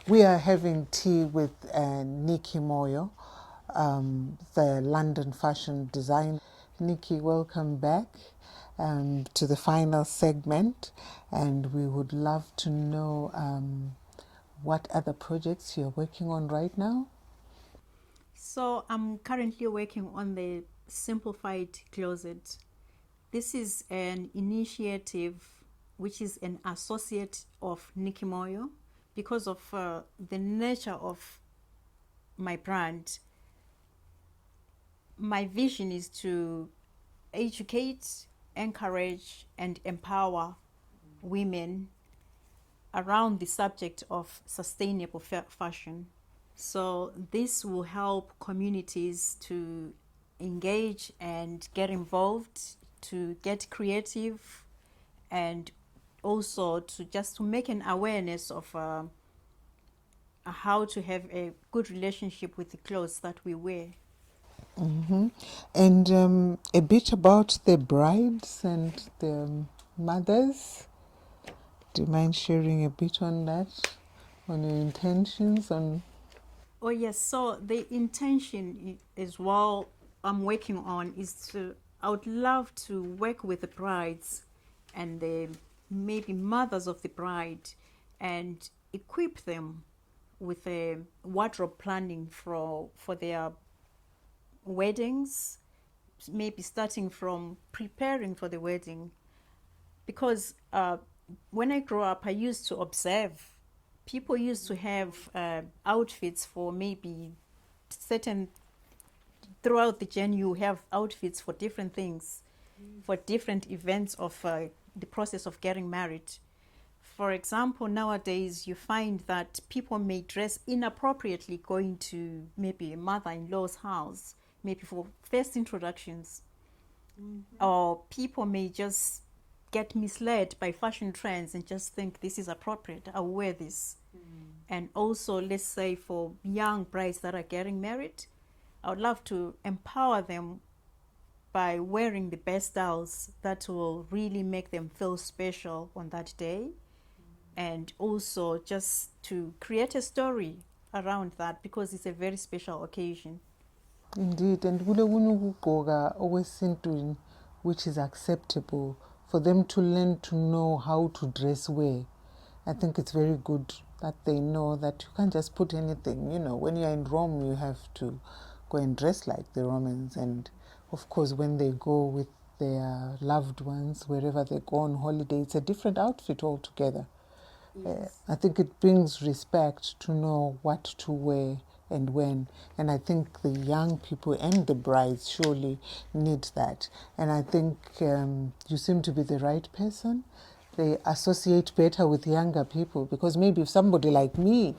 We are having tea with Niki Moyo, the London fashion designer. Niki, welcome back to the final segment, and we would love to know what other projects you're working on right now. So I'm currently working on the Simplified Closet. This is an initiative which is an associate of Niki Moyo. Because of the nature of my brand, my vision is to educate, encourage, and empower women around the subject of sustainable fashion. So this will help communities to engage and get involved, to get creative, and also to make an awareness of how to have a good relationship with the clothes that we wear. Mm-hmm. And a bit about the brides and the mothers. Do you mind sharing a bit on that, on your intentions, on? Oh yes, so the intention as well I'm working on is I would love to work with the brides and the maybe mothers of the bride and equip them with a wardrobe planning for their weddings, maybe starting from preparing for the wedding. Because when I grew up, I used to observe people used to have outfits for maybe certain throughout the journey. You have outfits for different things, for different events of the process of getting married. For example, nowadays you find that people may dress inappropriately going to maybe a mother-in-law's house, maybe for first introductions. Or people may just get misled by fashion trends and just think this is appropriate, I'll wear this. And also, let's say for young brides that are getting married, I would love to empower them by wearing the best styles that will really make them feel special on that day, and also just to create a story around that because it's a very special occasion. Indeed, and kule kunokugqoka okwesintwini which is acceptable for them to learn to know how to dress well. I think it's very good that they know that you can't just put anything. You know, when you're in Rome, you have to go and dress like the Romans. And of course, when they go with their loved ones, wherever they go on holiday, it's a different outfit altogether. Yes. I think it brings respect to know what to wear and when. And I think the young people and the brides surely need that. And I think you seem to be the right person. They associate better with younger people because maybe if somebody like me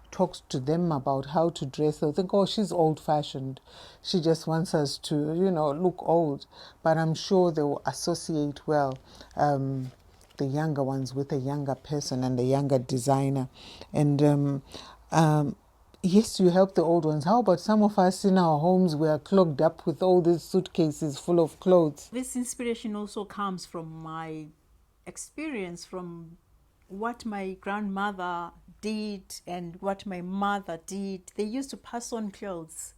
talks to them about how to dress, they'll think, oh, she's old fashioned. She just wants us to, look old. But I'm sure they will associate well. The younger ones with a younger person and a younger designer. And yes, you help the old ones. How about some of us in our homes? We are clogged up with all these suitcases full of clothes. This inspiration also comes from my experience, from what my grandmother did and what my mother did. They used to pass on clothes.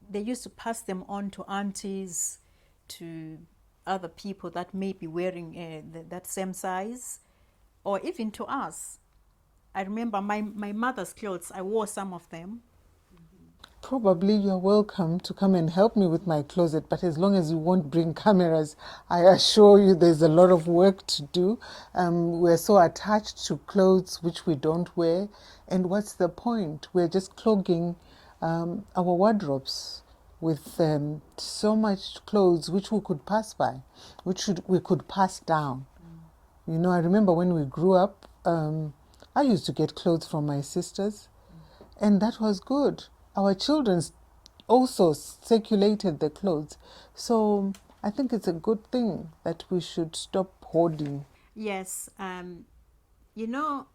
They used to pass them on to aunties, to other people that may be wearing that same size, or even to us. I remember my mother's clothes, I wore some of them. Probably you're welcome to come and help me with my closet, but as long as you won't bring cameras, I assure you there's a lot of work to do. We're so attached to clothes which we don't wear, and what's the point? We're just clogging our wardrobes with so much clothes which we could pass by, we could pass down. You know, I remember when we grew up, I used to get clothes from my sisters, and that was good. Our children also circulated the clothes. So I think it's a good thing that we should stop hoarding. Yes, you know,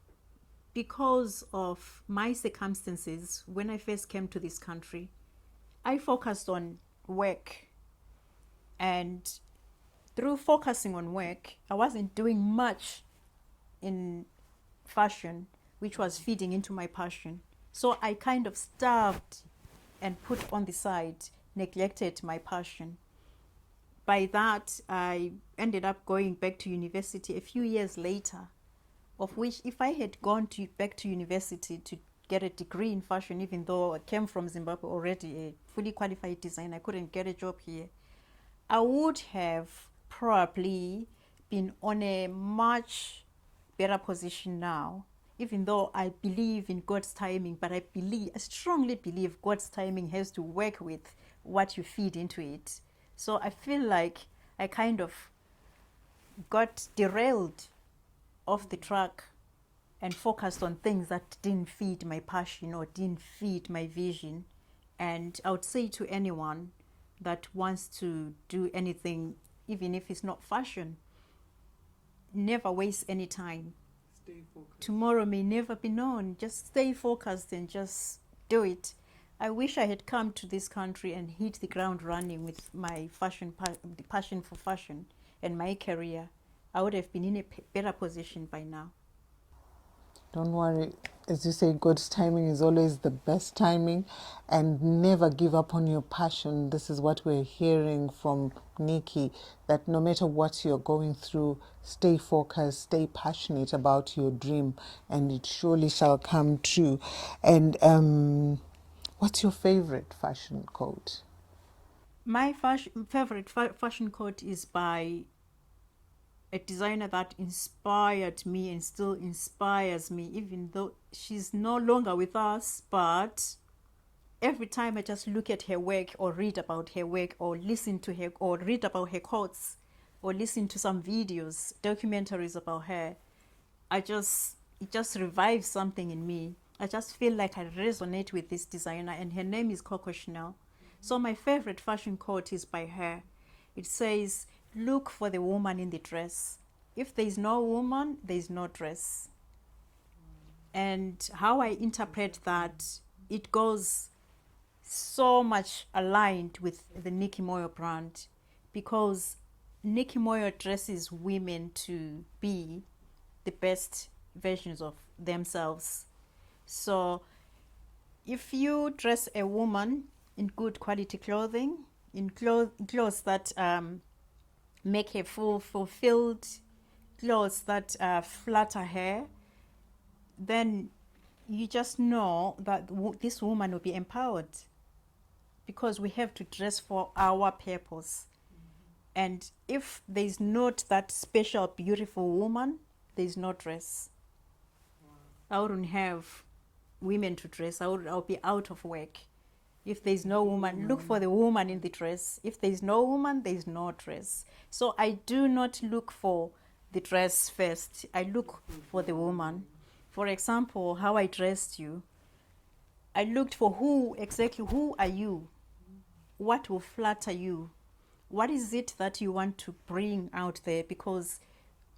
because of my circumstances, when I first came to this country, I focused on work. And through focusing on work, I wasn't doing much in fashion. which was feeding into my passion. So I kind of starved and put on the side, neglected my passion. By that, I ended up going back to university a few years later, of which if I had gone back to university to get a degree in fashion, even though I came from Zimbabwe already a fully qualified designer, I couldn't get a job here, I would have probably been on a much better position now, even though I believe in God's timing, but I strongly believe God's timing has to work with what you feed into it. So I feel like I kind of got derailed off the track and focused on things that didn't feed my passion or didn't feed my vision. And I would say to anyone that wants to do anything, even if it's not fashion, never waste any time. Stay focused. Tomorrow may never be known. Just stay focused and just do it. I wish I had come to this country and hit the ground running with my passion for fashion and my career. I would have been in a better position by now. Don't worry. As you say, God's timing is always the best timing, and never give up on your passion. This is what we're hearing from Niki, that no matter what you're going through, stay focused, stay passionate about your dream, and it surely shall come true. And what's your favorite fashion coat? My favorite fashion coat is by a designer that inspired me and still inspires me, even though she's no longer with us. But every time I just look at her work or read about her work or listen to her or read about her quotes or listen to some videos, documentaries about her, it just revives something in me. I just feel like I resonate with this designer, and her name is Coco Chanel. So my favorite fashion quote is by her. It says, "Look for the woman in the dress. If there is no woman, there is no dress." And how I interpret that, it goes so much aligned with the Niki Moyo brand, because Niki Moyo dresses women to be the best versions of themselves. So if you dress a woman in good quality clothing, in clothes that make her fulfilled, clothes that flatter her, then you just know that this woman will be empowered, because we have to dress for our purpose. And if there's not that special, beautiful woman, there's no dress. I wouldn't have women to dress. I'll be out of work. If there's no woman, look for the woman in the dress. If there's no woman, there's no dress. So I do not look for the dress first. I look for the woman. For example, how I dressed you, I looked for who are you? What will flatter you? What is it that you want to bring out there? Because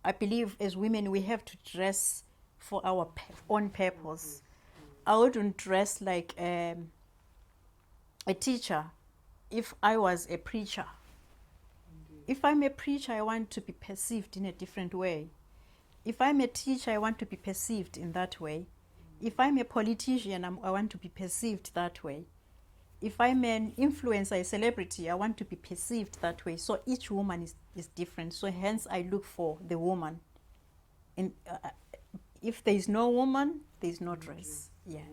I believe as women, we have to dress for our own purpose. I wouldn't dress like a teacher if I was a preacher. If I'm a preacher, I want to be perceived in a different way. If I'm a teacher, I want to be perceived in that way. If I'm a politician, I want to be perceived that way. If I'm an influencer, a celebrity, I want to be perceived that way. So each woman is different. So hence I look for the woman. And if there is no woman, there is no dress. Yeah.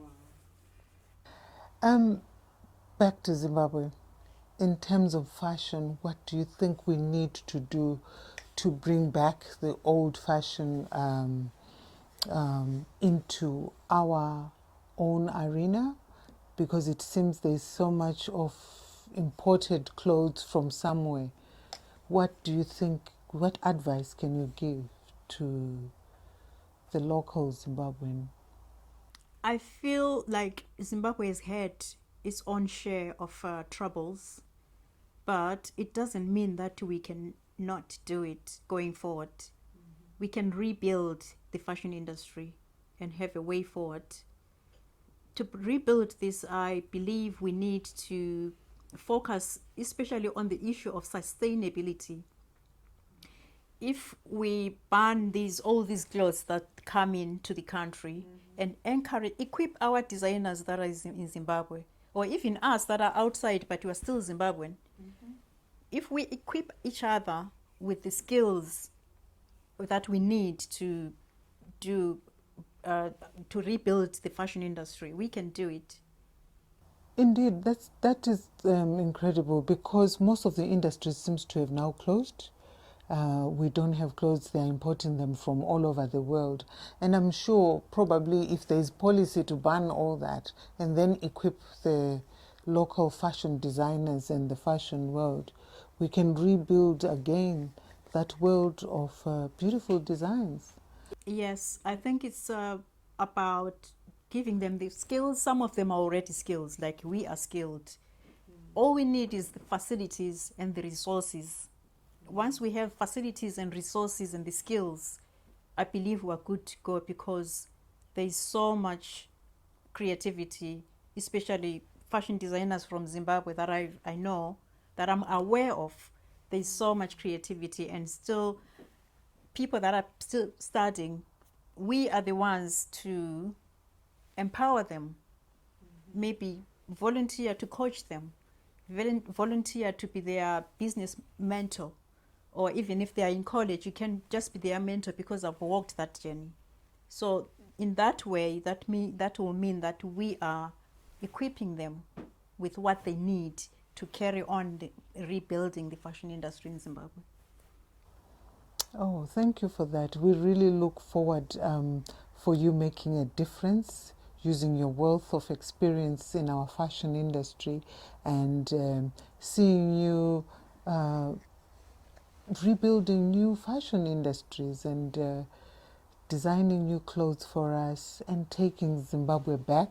Back to Zimbabwe. In terms of fashion, what do you think we need to do to bring back the old fashion into our own arena? Because it seems there's so much of imported clothes from somewhere. What do you think, what advice can you give to the local Zimbabwean? I feel like Zimbabwe has had its own share of troubles, but it doesn't mean that we can not do it going forward. We can rebuild the fashion industry and have a way forward. To rebuild this, I believe we need to focus especially on the issue of sustainability. If we ban all these clothes that come into the country and encourage, equip our designers that are in Zimbabwe, or even us that are outside but we are still Zimbabwean. If we equip each other with the skills that we need to do to rebuild the fashion industry, we can do it. Indeed, that is incredible, because most of the industry seems to have now closed. We don't have clothes, they're importing them from all over the world. And I'm sure probably if there's policy to ban all that and then equip the local fashion designers and the fashion world, we can rebuild again that world of beautiful designs. Yes, I think it's about giving them the skills. Some of them are already skills, like we are skilled. All we need is the facilities and the resources. Once we have facilities and resources and the skills, I believe we're good to go, because there's so much creativity, especially fashion designers from Zimbabwe that I know, that I'm aware of. There's so much creativity, and still people that are still studying, we are the ones to empower them, maybe volunteer to coach them, volunteer to be their business mentor, or even if they are in college, you can just be their mentor because I've walked that journey. So in that way, that will mean that we are equipping them with what they need to carry on rebuilding the fashion industry in Zimbabwe. Oh, thank you for that. We really look forward for you making a difference, using your wealth of experience in our fashion industry, and seeing you rebuilding new fashion industries and designing new clothes for us and taking Zimbabwe back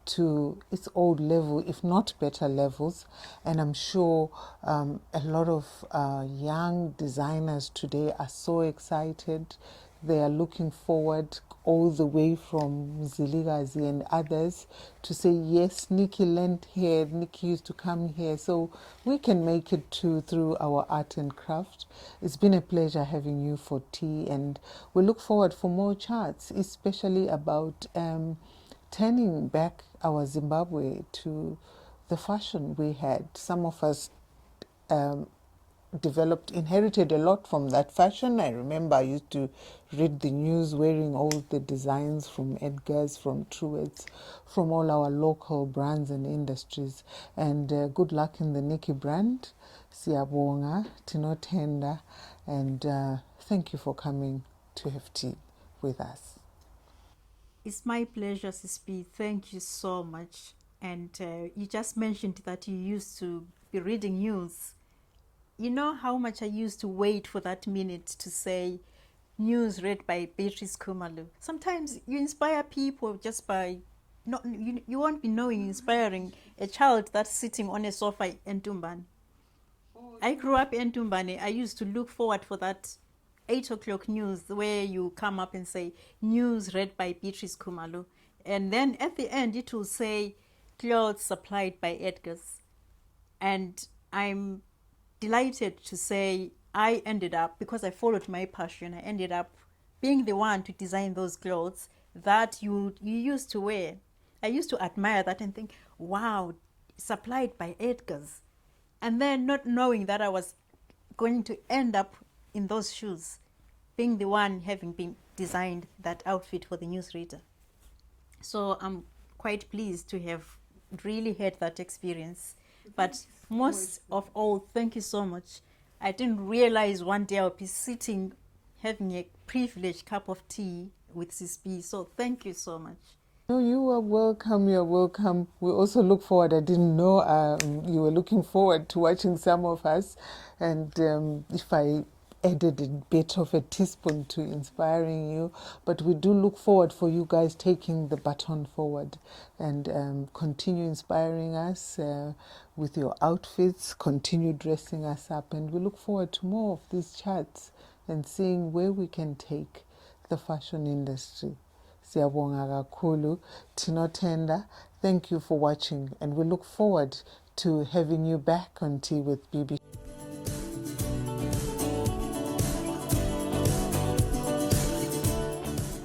to its old level, if not better levels. And I'm sure a lot of young designers today are so excited. They are looking forward, all the way from Mzilikazi and others, to say, yes, Niki learned here, Niki used to come here, so we can make it too through our art and craft. It's been a pleasure having you for tea, and we look forward for more chats, especially about turning back our Zimbabwe to the fashion we had. Some of us inherited a lot from that fashion. I remember I used to read the news wearing all the designs from Edgar's, from Truett's, from all our local brands and industries. And good luck in the Niki brand. Siyabonga, tinotenda, and thank you for coming to have tea with us. It's my pleasure, Sispi. Thank you so much. And you just mentioned that you used to be reading news. You know how much I used to wait for that minute to say news read by Beatrice Kumalu. Sometimes you inspire people just by not, you won't be knowing inspiring a child that's sitting on a sofa in Tumbani. I grew up in Tumbani. I used to look forward for that 8 o'clock news where you come up and say news read by Beatrice Kumalu, and then at the end it will say clothes supplied by Edgar's. And I'm delighted to say I ended up, because I followed my passion, I ended up being the one to design those clothes that you used to wear. I used to admire that and think, wow, supplied by Edgar's. And then not knowing that I was going to end up in those shoes, being the one having been designed that outfit for the newsreader. So I'm quite pleased to have really had that experience. But most of all, thank you so much. I didn't realize one day I'll be sitting having a privileged cup of tea with Sispi. So thank you so much. No, you are welcome. You're welcome. We also look forward. I didn't know you were looking forward to watching some of us. And if I added a bit of a teaspoon to inspiring you, but we do look forward for you guys taking the baton forward and continue inspiring us with your outfits, continue dressing us up. And we look forward to more of these chats and seeing where we can take the fashion industry. Siyabonga kakhulu, tinotenda. Thank you for watching, and we look forward to having you back on Tea with BB.